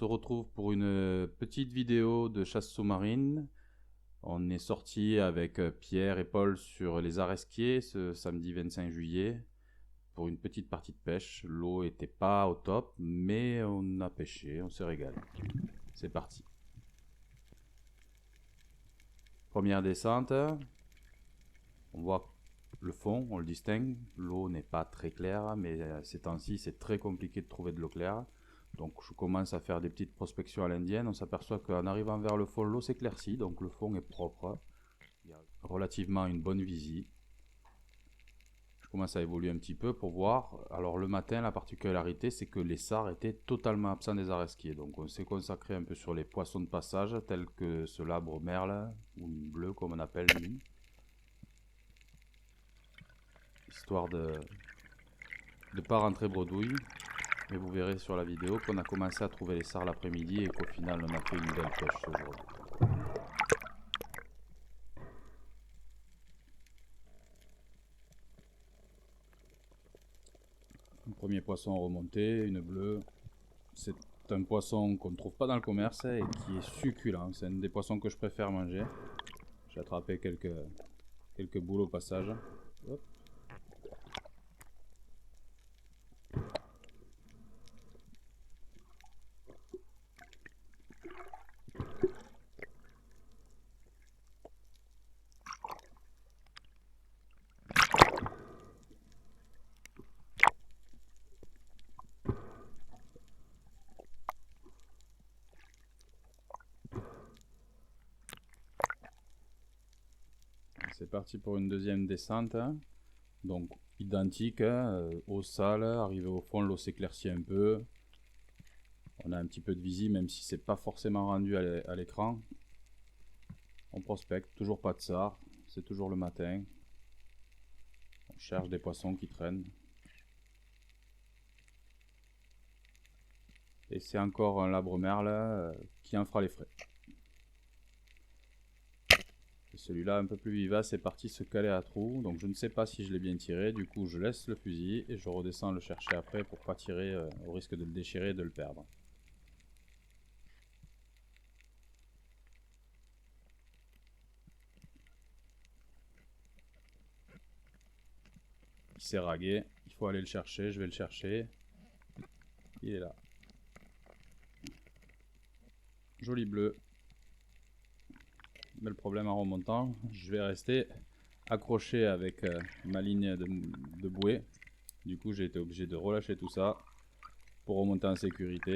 se retrouve pour une petite vidéo de chasse sous-marine. On est sorti avec Pierre et Paul sur les Aresquiers ce samedi 25 juillet pour une petite partie de pêche. L'eau était pas au top, mais on a pêché, on s'est régalé. C'est parti. Première descente, on voit le fond, on le distingue. L'eau n'est pas très claire, mais ces temps-ci c'est très compliqué de trouver de l'eau claire. Donc je commence à faire des petites prospections à l'indienne. On s'aperçoit qu'en arrivant vers le fond, l'eau s'éclaircit, donc le fond est propre. Il y a relativement une bonne visie. Je commence à évoluer un petit peu pour voir. Alors le matin, la particularité, c'est que les sards étaient totalement absents des Aresquiers. Donc on s'est consacré un peu sur les poissons de passage, tels que ce labre merle, ou bleu comme on appelle nous. Histoire de ne pas rentrer bredouille. Mais vous verrez sur la vidéo qu'on a commencé à trouver les sards l'après-midi et qu'au final on a fait une belle pêche ce jour-là. Un premier poisson remonté, une bleue. C'est un poisson qu'on ne trouve pas dans le commerce et qui est succulent. C'est un des poissons que je préfère manger. J'ai attrapé quelques boules au passage. Hop. C'est parti pour une deuxième descente. Donc identique, eau sale, arrivé au fond, l'eau s'éclaircit un peu. On a un petit peu de visie, même si c'est pas forcément rendu à l'écran. On prospecte, toujours pas de sards, c'est toujours le matin. On cherche des poissons qui traînent. Et c'est encore un labre merle qui en fera les frais. Celui-là un peu plus vivace est parti se caler à trou, donc je ne sais pas si je l'ai bien tiré, du coup je laisse le fusil et je redescends le chercher après pour pas tirer au risque de le déchirer et de le perdre. Il s'est ragué, il faut aller le chercher, je vais le chercher. Il est là. Joli bleu. Mais le problème en remontant, je vais rester accroché avec ma ligne de bouée. Du coup j'ai été obligé de relâcher tout ça pour remonter en sécurité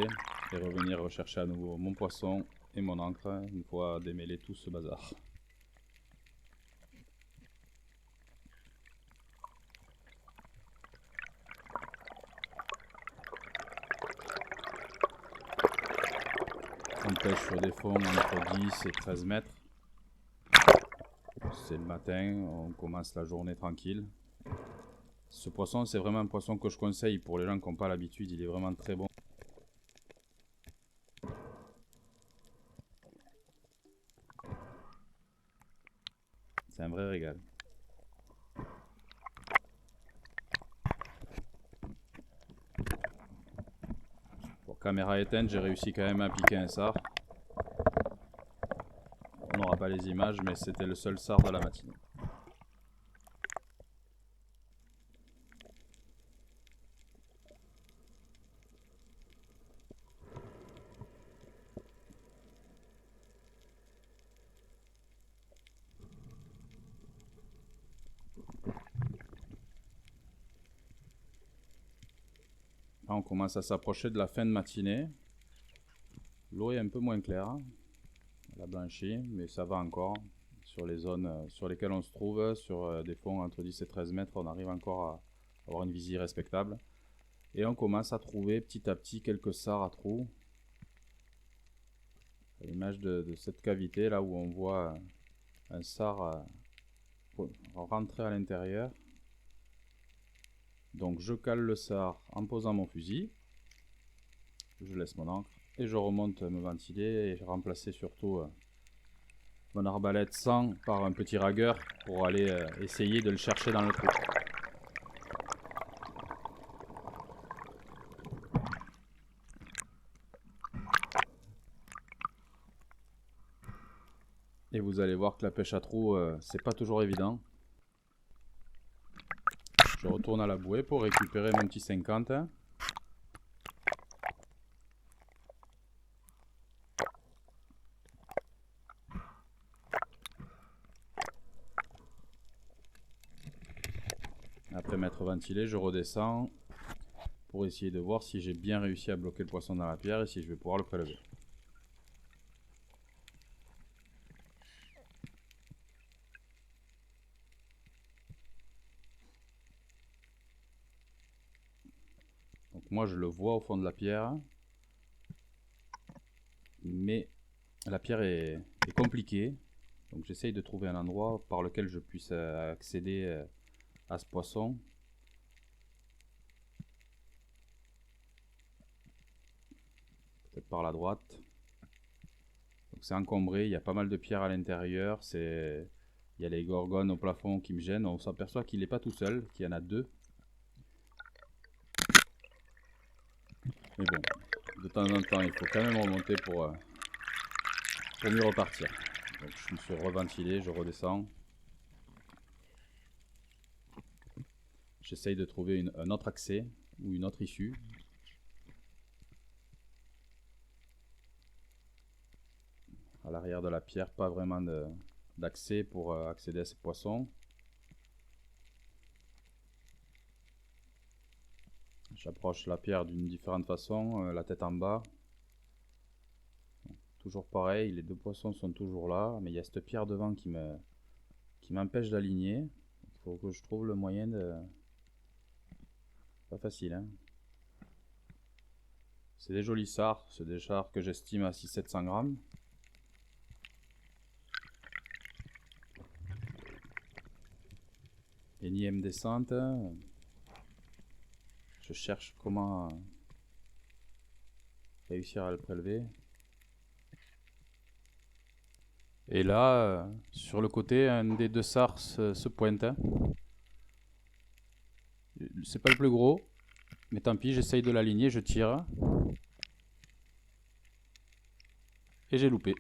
et revenir rechercher à nouveau mon poisson et mon ancre une fois démêlé tout ce bazar. On pêche sur des fonds entre 10 et 13 mètres. C'est le matin, on commence la journée tranquille. Ce poisson, c'est vraiment un poisson que je conseille pour les gens qui n'ont pas l'habitude, il est vraiment très bon. C'est un vrai régal. Pour caméra éteinte, j'ai réussi quand même à piquer un sard. On n'aura pas les images, mais c'était le seul sard de la matinée. Là, on commence à s'approcher de la fin de matinée. L'eau est un peu moins claire. Elle a blanchi, mais ça va encore. Sur les zones sur lesquelles on se trouve, sur des fonds entre 10 et 13 mètres, on arrive encore à avoir une visie respectable. Et on commence à trouver petit à petit quelques sards à trous. À l'image de cette cavité là où on voit un sard rentrer à l'intérieur. Donc je cale le sard en posant mon fusil. Je laisse mon ancre et je remonte me ventiler et remplacer surtout mon arbalète 100 par un petit ragueur pour aller essayer de le chercher dans le trou. vous allez voir que la pêche à trous, c'est pas toujours évident. Je retourne à la bouée pour récupérer mon petit 50. Après m'être ventilé, je redescends pour essayer de voir si j'ai bien réussi à bloquer le poisson dans la pierre et si je vais pouvoir le prélever. Donc moi je le vois au fond de la pierre, mais la pierre est compliquée. Donc j'essaye de trouver un endroit par lequel je puisse accéder à ce poisson. Peut-être par la droite. Donc c'est encombré, il y a pas mal de pierres à l'intérieur. Il y a les gorgones au plafond qui me gênent. On s'aperçoit qu'il n'est pas tout seul, qu'il y en a deux. Mais bon, de temps en temps, il faut quand même remonter pour mieux repartir. Donc je me suis reventilé, je redescends. J'essaye de trouver un autre accès ou une autre issue. À l'arrière de la pierre, pas vraiment d'accès pour accéder à ces poissons. J'approche la pierre d'une différente façon, la tête en bas. Toujours pareil, les deux poissons sont toujours là, mais il y a cette pierre devant qui m'empêche d'aligner. Il faut que je trouve le moyen de... Pas facile, hein. C'est des jolis sards, c'est des chars que j'estime à 600-700 grammes. Énième descente. Je cherche comment réussir à le prélever. Et là, sur le côté, un des deux sards se pointe. C'est pas le plus gros, mais tant pis, j'essaye de l'aligner, je tire. Et j'ai loupé.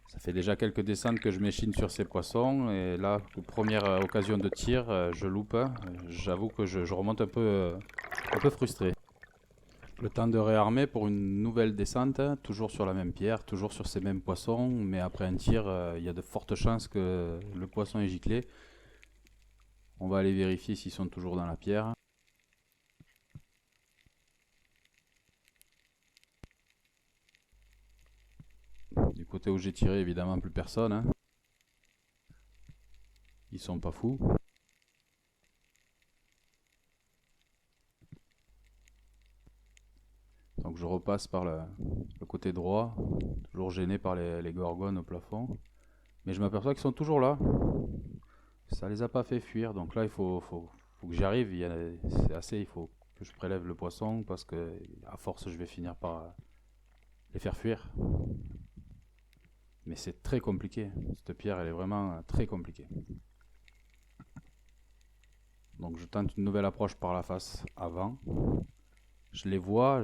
Ça fait déjà quelques descentes que je m'échine sur ces poissons. Et là, première occasion de tir, je loupe. J'avoue que je remonte un peu frustré. Le temps de réarmer pour une nouvelle descente, toujours sur la même pierre, toujours sur ces mêmes poissons. Mais après un tir, il y a de fortes chances que le poisson est giclé. On va aller vérifier s'ils sont toujours dans la pierre. Du côté où j'ai tiré, évidemment, plus personne, hein. Ils sont pas fous. Donc je repasse par le côté droit, toujours gêné par les gorgones au plafond. Mais je m'aperçois qu'ils sont toujours là. Ça les a pas fait fuir, donc là il faut que j'y arrive. C'est assez, il faut que je prélève le poisson parce que à force je vais finir par les faire fuir. Mais c'est très compliqué. Cette pierre elle est vraiment très compliquée. Donc je tente une nouvelle approche par la face avant. Je les vois,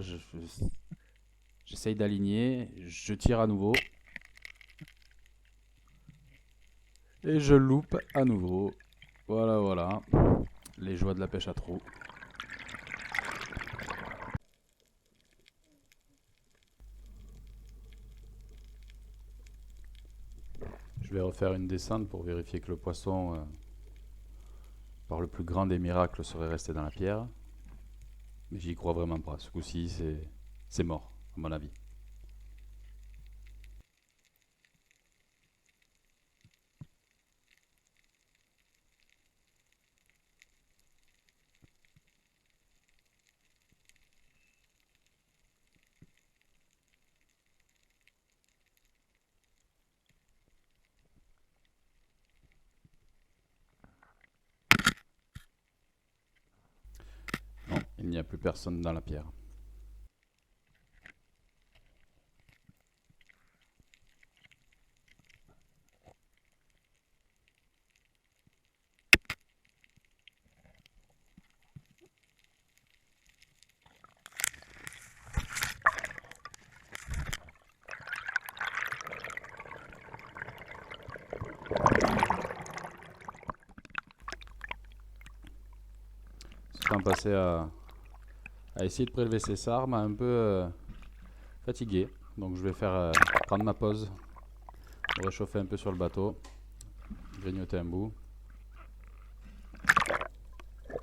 j'essaye d'aligner, je tire à nouveau. Et je loupe à nouveau. Voilà, voilà. Les joies de la pêche à trous. Je vais refaire une descente pour vérifier que le poisson, par le plus grand des miracles, serait resté dans la pierre. Mais j'y crois vraiment pas. Ce coup-ci, c'est mort, à mon avis. Non, il n'y a plus personne dans la pierre. temps passé à essayer de prélever ces sards m'a un peu fatigué. Donc je vais prendre ma pause, me réchauffer un peu sur le bateau, grignoter un bout,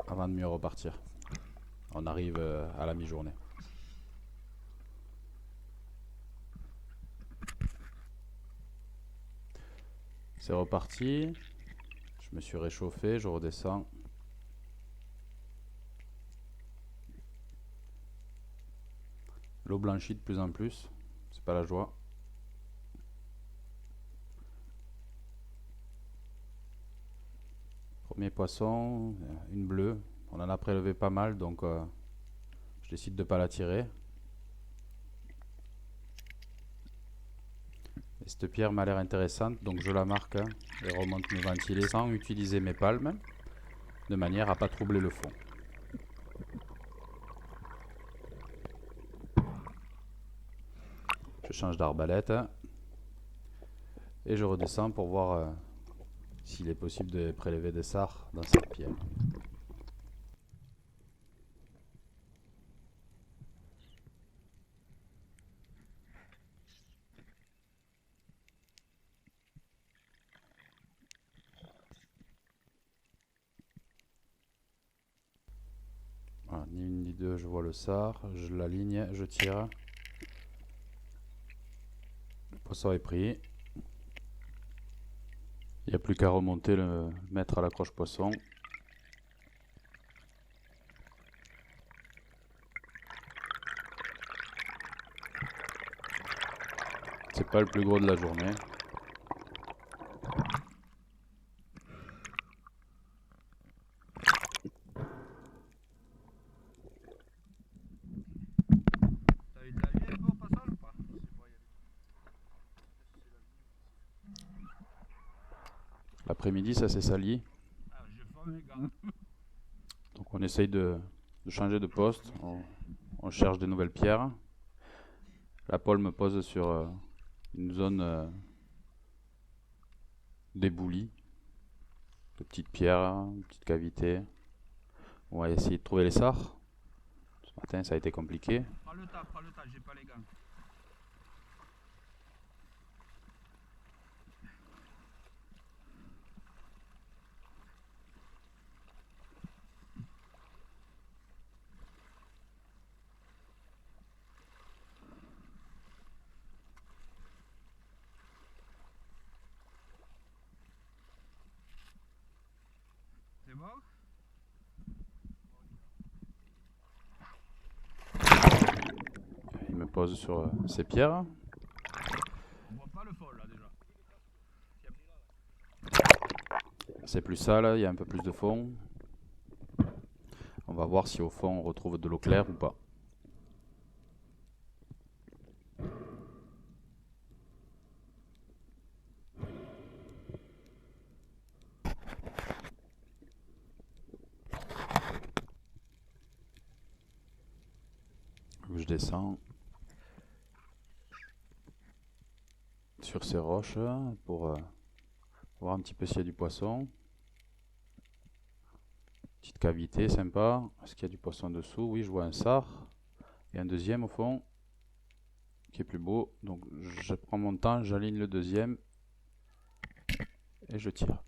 avant de mieux repartir. On arrive à la mi-journée. C'est reparti. Je me suis réchauffé, je redescends. L'eau blanchit de plus en plus, c'est pas la joie. Premier poisson, une bleue. On en a prélevé pas mal, donc je décide de ne pas la tirer. Et cette pierre m'a l'air intéressante, donc je la marque et remonte me ventiler sans utiliser mes palmes, de manière à ne pas troubler le fond. Je change d'arbalète et je redescends pour voir s'il est possible de prélever des sards dans cette pierre. Voilà, ni une ni deux, je vois le sard, je l'aligne, je tire. Le poisson est pris. Il n'y a plus qu'à remonter, le mettre à l'accroche poisson. C'est pas le plus gros de la journée. L'après-midi, ça s'est sali. Donc on essaye de changer de poste. On cherche de nouvelles pierres. La pole me pose sur une zone d'éboulis. De petites pierres, une petite cavité. On va essayer de trouver les sards. Ce matin, ça a été compliqué. Prends le tas, j'ai pas les gants. C'est bon? Il me pose sur ces pierres. On voit pas le fond là déjà. C'est plus sale, il y a un peu plus de fond. On va voir si au fond on retrouve de l'eau claire ou pas. Je descends sur ces roches pour voir un petit peu s'il y a du poisson. Petite cavité sympa. Est-ce qu'il y a du poisson dessous? Oui, je vois un sard. Et un deuxième au fond qui est plus beau. Donc je prends mon temps, j'aligne le deuxième et je tire.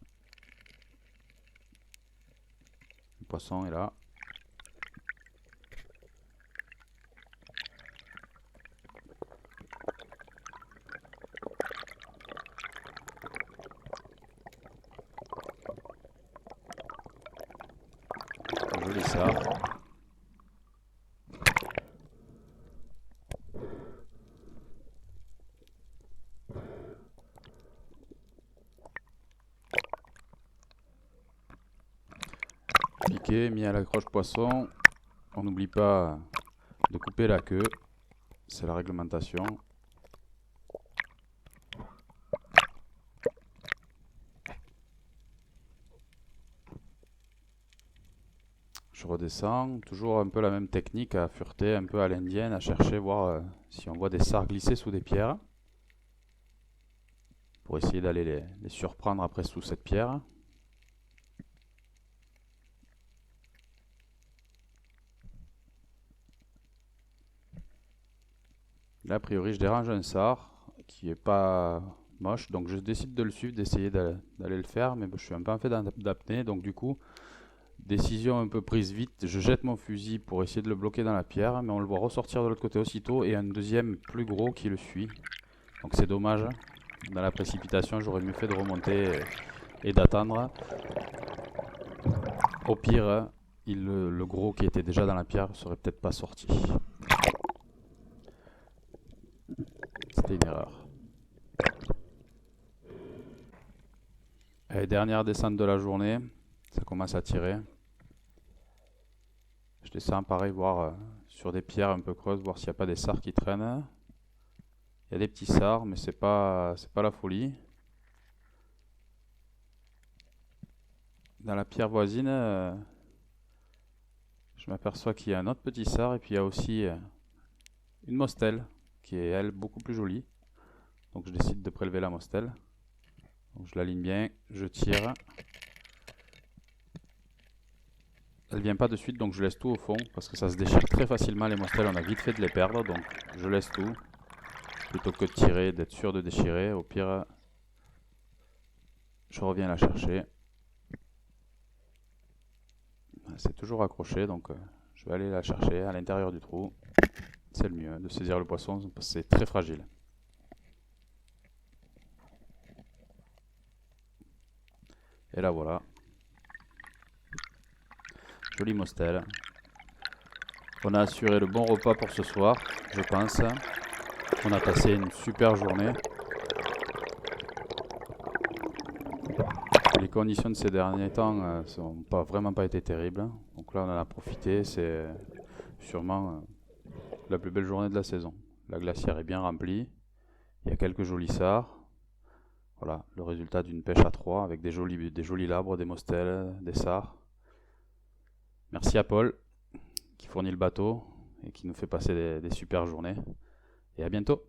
Le poisson est là. Joli sard. Piqué, mis à l'accroche poisson. On n'oublie pas de couper la queue. C'est la réglementation. Je redescends, toujours un peu la même technique à fureter, un peu à l'indienne, à chercher, voir si on voit des sards glisser sous des pierres. Pour essayer d'aller les surprendre après sous cette pierre. Là, a priori, je dérange un sard qui est pas moche, donc je décide de le suivre, d'essayer d'aller le faire, mais je suis un peu en fait d'apnée, donc du coup, décision un peu prise vite, je jette mon fusil pour essayer de le bloquer dans la pierre, mais on le voit ressortir de l'autre côté aussitôt, et un deuxième plus gros qui le suit. Donc c'est dommage, dans la précipitation, j'aurais mieux fait de remonter et d'attendre. Au pire, le gros qui était déjà dans la pierre serait peut-être pas sorti. C'était une erreur. Allez, dernière descente de la journée, ça commence à tirer. Je descends pareil, voir sur des pierres un peu creuses, voir s'il n'y a pas des sards qui traînent. Il y a des petits sards, mais c'est pas la folie. Dans la pierre voisine, je m'aperçois qu'il y a un autre petit sard et puis il y a aussi une mostelle qui est elle beaucoup plus jolie. Donc je décide de prélever la mostelle. Donc je l'aligne bien, je tire. Elle vient pas de suite, donc je laisse tout au fond parce que ça se déchire très facilement les mostelles, on a vite fait de les perdre, donc je laisse tout plutôt que de tirer, d'être sûr de déchirer. Au pire, je reviens la chercher. C'est toujours accroché, donc je vais aller la chercher à l'intérieur du trou. C'est le mieux de saisir le poisson parce que c'est très fragile. Et là voilà. Jolie mostelle. On a assuré le bon repas pour ce soir, je pense. On a passé une super journée. Les conditions de ces derniers temps n'ont vraiment pas été terribles. Donc là on en a profité, c'est sûrement la plus belle journée de la saison. La glacière est bien remplie, il y a quelques jolis sards. Voilà, le résultat d'une pêche à 3 avec des jolis labres, des mostelles, des sards. Merci à Paul qui fournit le bateau et qui nous fait passer des super journées. Et à bientôt.